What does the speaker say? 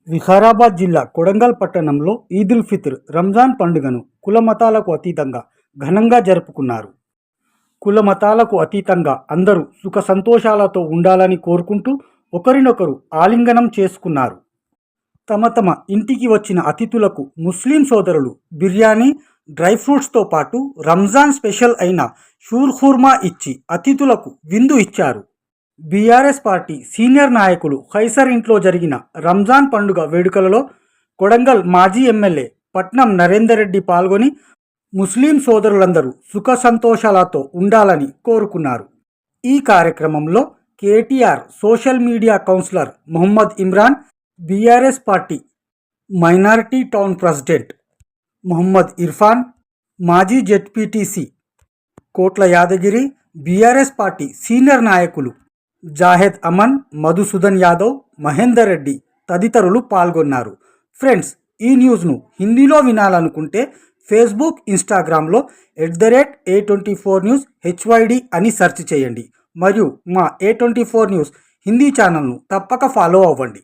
వికారాబాద్ జిల్లా కొడంగల్ పట్టణంలో ఈదుల్ ఫిత్ర్ రంజాన్ పండుగను కులమతాలకు అతీతంగా ఘనంగా జరుపుకున్నారు. కులమతాలకు అతీతంగా అందరూ సుఖ సంతోషాలతో ఉండాలని కోరుకుంటూ ఒకరినొకరు ఆలింగనం చేసుకున్నారు. తమ తమ ఇంటికి వచ్చిన అతిథులకు ముస్లిం సోదరులు బిర్యానీ, డ్రై ఫ్రూట్స్తో పాటు రంజాన్ స్పెషల్ అయిన షూర్ ఖుర్మా ఇచ్చి అతిథులకు విందు ఇచ్చారు. బీఆర్ఎస్ పార్టీ సీనియర్ నాయకులు ఖైసర్ ఇంట్లో జరిగిన రంజాన్ పండుగ వేడుకలలో కొడంగల్ మాజీ ఎమ్మెల్యే పట్నం నరేందర్ రెడ్డి పాల్గొని ముస్లిం సోదరులందరూ సుఖ సంతోషాలతో ఉండాలని కోరుకున్నారు. ఈ కార్యక్రమంలో KTR social media councillor Mohammed Imran, BRS party minority town president Mohammed Irfan, మాజీ జెడ్పీటీసీ కోట్ల యాదగిరి, బీఆర్ఎస్ పార్టీ సీనియర్ నాయకులు జాహెద్ అమన్, మధుసూదన్ యాదవ్, మహేందర్ రెడ్డి తదితరులు పాల్గొన్నారు. ఫ్రెండ్స్, ఈ న్యూస్ను హిందీలో వినాలనుకుంటే ఫేస్బుక్, ఇన్స్టాగ్రామ్లో @A24 న్యూస్ HYD అని సెర్చ్ చేయండి. మరియు మా A24 న్యూస్ హిందీ ఛానల్ను తప్పక ఫాలో అవ్వండి.